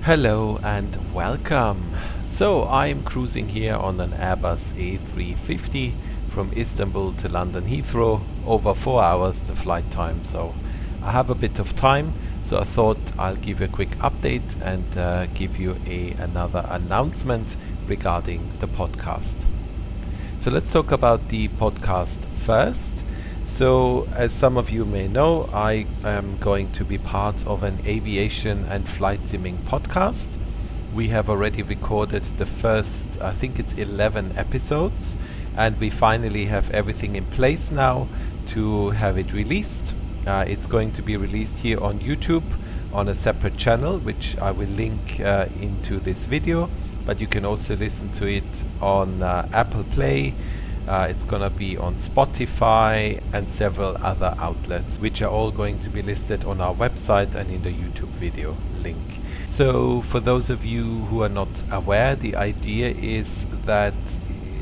Hello and welcome. So I'm cruising here on an Airbus A350 from Istanbul to London Heathrow, over 4 hours the flight time. So I have a bit of time, so I thought I'll give you a quick update and give you another announcement regarding the podcast. So let's talk about the podcast first. So, as some of you may know, I am going to be part of an aviation and flight simming podcast. We have already recorded the first, I think it's 11 episodes, and we finally have everything in place now to have it released. It's going to be released here on YouTube on a separate channel, which I will link into this video, but you can also listen to it on Apple Play. It's gonna be on Spotify and several other outlets, which are all going to be listed on our website and in the YouTube video link. So for those of you who are not aware, the idea is that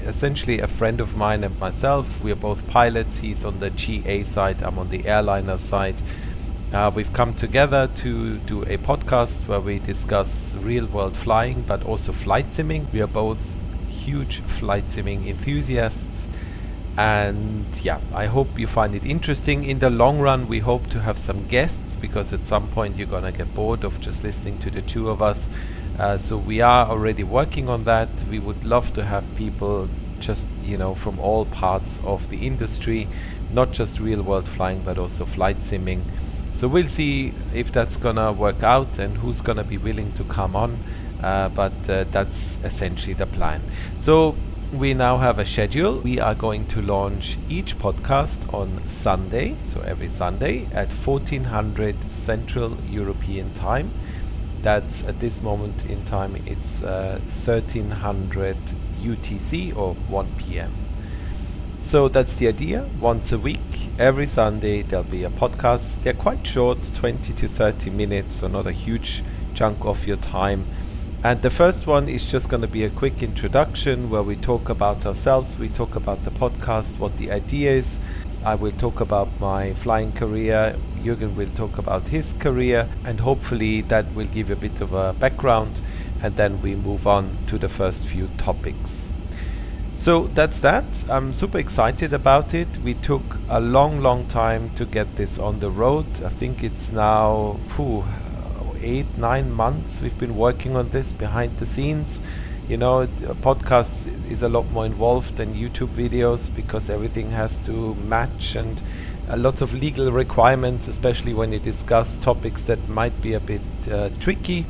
essentially a friend of mine and myself, we are both pilots. He's on the GA side, I'm on the airliner side. We've come together to do a podcast where we discuss real world flying, but also flight simming. We are both huge flight simming enthusiasts, and yeah, I hope you find it interesting. In the long run, we hope to have some guests, because at some point you're gonna get bored of just listening to the two of us. So we are already working on that. We would love to have people just, from all parts of the industry, not just real world flying, but also flight simming. So we'll see if that's gonna work out and who's gonna be willing to come on. But that's essentially the plan. So we now have a schedule. We are going to launch each podcast on Sunday, so every Sunday at 1400 Central European Time. That's at this moment in time, it's 1300 UTC or 1 p.m. So that's the idea. Once a week, every Sunday, there'll be a podcast. They're quite short, 20 to 30 minutes, so not a huge chunk of your time. And the first one is just going to be a quick introduction where we talk about ourselves, we talk about the podcast, what the idea is. I will talk about my flying career, Jürgen will talk about his career, and hopefully that will give a bit of a background, and then we move on to the first few topics. So that's that. I'm super excited about it. We took a long time to get this on the road. I think it's now 8-9 months we've been working on this behind the scenes. A podcast is a lot more involved than YouTube videos, because everything has to match, and lots of legal requirements, especially when you discuss topics that might be a bit tricky.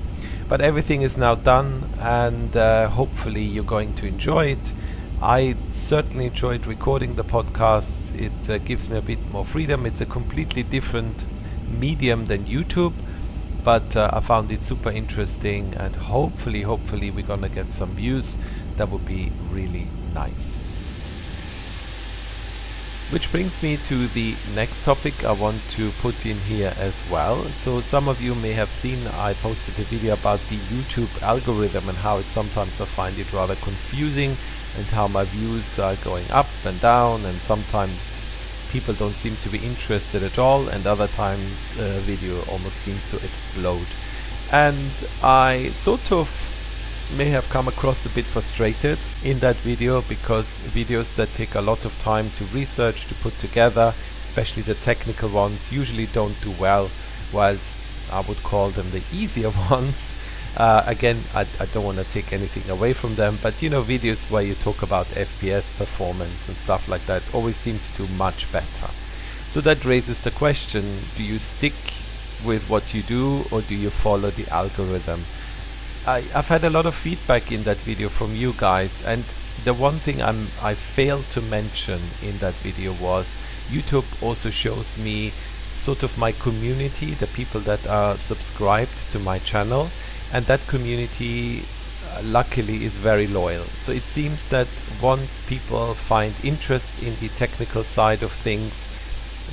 But everything is now done, and hopefully you're going to enjoy it. I certainly enjoyed recording the podcasts. It gives me a bit more freedom. It's a completely different medium than YouTube, but I found it super interesting, and hopefully we're gonna get some views. That would be really nice. Which brings me to the next topic I want to put in here as well. So some of you may have seen I posted a video about the YouTube algorithm and how sometimes I find it rather confusing, and how my views are going up and down, and sometimes people don't seem to be interested at all, and other times video almost seems to explode. And I sort of may have come across a bit frustrated in that video, because videos that take a lot of time to research, to put together, especially the technical ones, usually don't do well, whilst I would call them the easier ones. Again, I don't want to take anything away from them, but videos where you talk about FPS performance and stuff like that always seem to do much better. So that raises the question, do you stick with what you do, or do you follow the algorithm? I've had a lot of feedback in that video from you guys, and the one thing I failed to mention in that video was YouTube also shows me sort of my community, the people that are subscribed to my channel. And that community luckily is very loyal. So it seems that once people find interest in the technical side of things,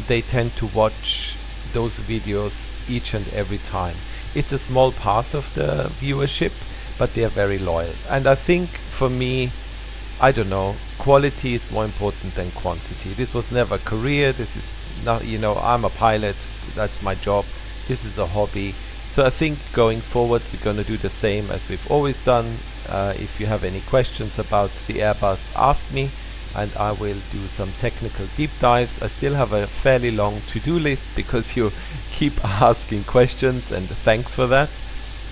they tend to watch those videos each and every time. It's a small part of the viewership, but they are very loyal. And I think for me, I don't know, quality is more important than quantity. This was never a career. This is not, I'm a pilot. That's my job. This is a hobby. So I think going forward we're going to do the same as we've always done. If you have any questions about the Airbus, ask me and I will do some technical deep dives. I still have a fairly long to-do list because you keep asking questions, and thanks for that.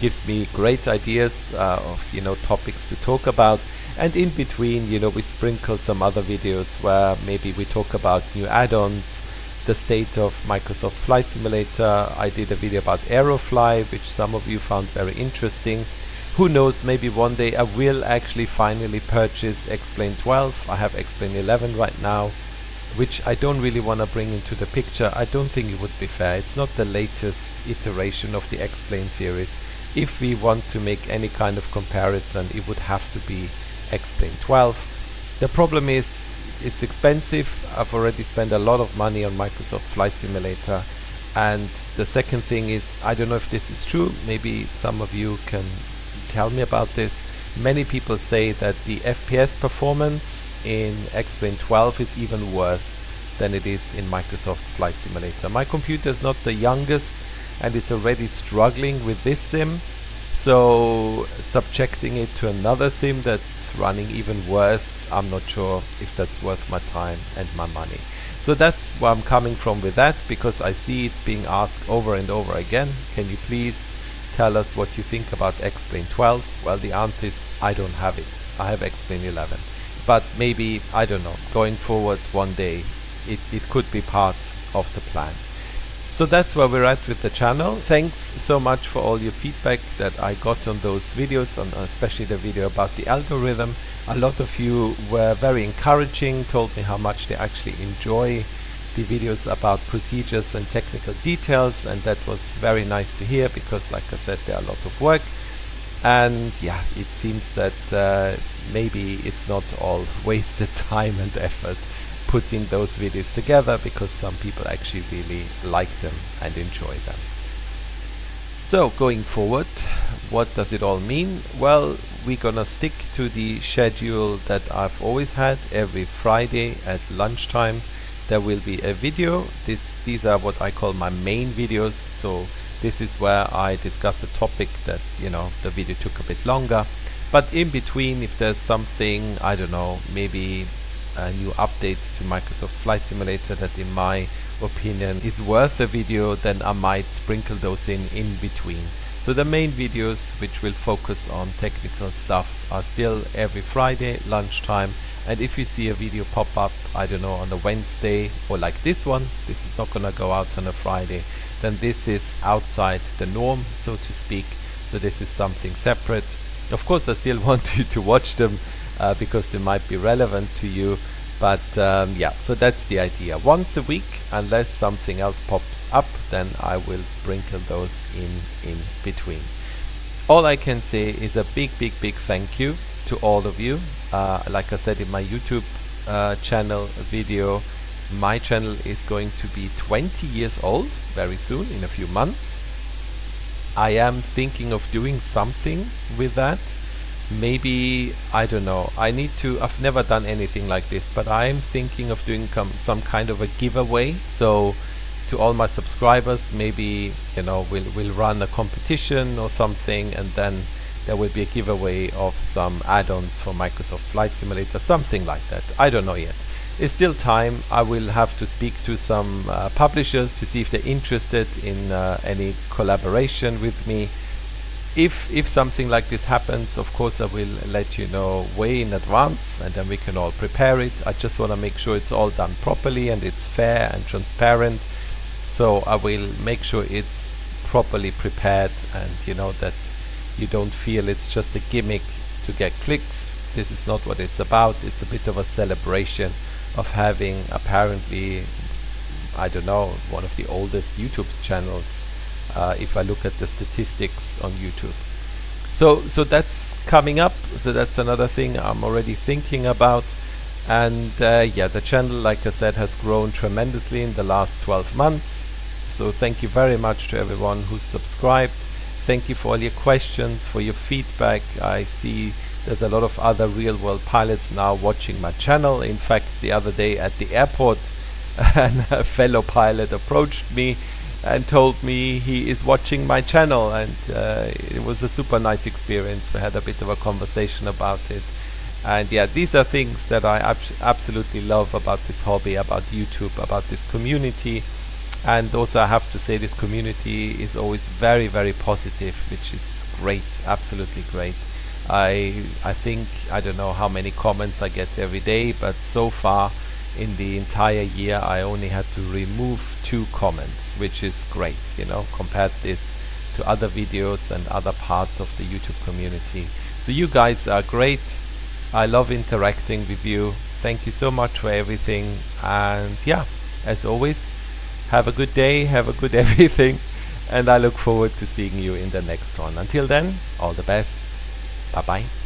Gives me great ideas of topics to talk about. And in between, we sprinkle some other videos where maybe we talk about new add-ons, the state of Microsoft Flight Simulator. I did a video about Aerofly, which some of you found very interesting. Who knows, maybe one day I will actually finally purchase X-Plane 12. I have X-Plane 11 right now, which I don't really want to bring into the picture. I don't think it would be fair. It's not the latest iteration of the X-Plane series. If we want to make any kind of comparison, it would have to be X-Plane 12. The problem is it's expensive. I've already spent a lot of money on Microsoft Flight Simulator. And the second thing is, I don't know if this is true, maybe some of you can tell me about this. Many people say that the FPS performance in X-Plane 12 is even worse than it is in Microsoft Flight Simulator. My computer is not the youngest and it's already struggling with this sim, so subjecting it to another sim that's running even worse, I'm not sure if that's worth my time and my money. So that's where I'm coming from with that, because I see it being asked over and over again. Can you please tell us what you think about X-Plane 12? Well, the answer is I don't have it. I have X-Plane 11. But maybe, I don't know, going forward one day it could be part of the plan. So that's where we're at with the channel. Thanks so much for all your feedback that I got on those videos, on especially the video about the algorithm. A lot of you were very encouraging, told me how much they actually enjoy the videos about procedures and technical details, and that was very nice to hear, because like I said, they're a lot of work. And yeah, it seems that maybe it's not all wasted time and effort putting those videos together, because some people actually really like them and enjoy them. So going forward, what does it all mean? Well, we're gonna stick to the schedule that I've always had. Every Friday at lunchtime there will be a video. These are what I call my main videos. So this is where I discuss a topic that, the video took a bit longer. But in between, if there's something, I don't know, maybe a new update to Microsoft Flight Simulator that in my opinion is worth a video, then I might sprinkle those in between. So the main videos, which will focus on technical stuff, are still every Friday lunchtime. And if you see a video pop up, I don't know, on a Wednesday, or like this one, this is not gonna go out on a Friday, then this is outside the norm, so to speak. So this is something separate. Of course, I still want you to watch them because they might be relevant to you. But yeah, so that's the idea. Once a week, unless something else pops up, then I will sprinkle those in between. All I can say is a big thank you to all of you. Like I said in my YouTube channel video, my channel is going to be 20 years old very soon, in a few months. I am thinking of doing something with that. Maybe, I don't know, I've never done anything like this, but I'm thinking of doing some kind of a giveaway. So to all my subscribers, maybe, we'll run a competition or something, and then there will be a giveaway of some add-ons for Microsoft Flight Simulator, something like that. I don't know yet. It's still time. I will have to speak to some publishers to see if they're interested in any collaboration with me. If something like this happens, of course I will let you know way in advance, and then we can all prepare it. I just want to make sure it's all done properly and it's fair and transparent. So I will make sure it's properly prepared, and that you don't feel it's just a gimmick to get clicks. This is not what it's about. It's a bit of a celebration of having, apparently, I don't know, one of the oldest YouTube channels, if I look at the statistics on YouTube. So that's coming up. So that's another thing I'm already thinking about. And yeah, the channel, like I said, has grown tremendously in the last 12 months. So thank you very much to everyone who's subscribed. Thank you for all your questions, for your feedback. I see there's a lot of other real world pilots now watching my channel. In fact, the other day at the airport, a fellow pilot approached me and told me he is watching my channel, and it was a super nice experience. We had a bit of a conversation about it, and yeah, these are things that I absolutely love about this hobby, about YouTube, about this community. And also I have to say, this community is always very, very positive, which is great, absolutely great. I think, I don't know how many comments I get every day, but so far in the entire year I only had to remove 2 comments, which is great, you know, compared this to other videos and other parts of the YouTube community. So you guys are great. I love interacting with you. Thank you so much for everything, and yeah, as always, have a good day, have a good everything, and I look forward to seeing you in the next one. Until then, all the best. Bye bye.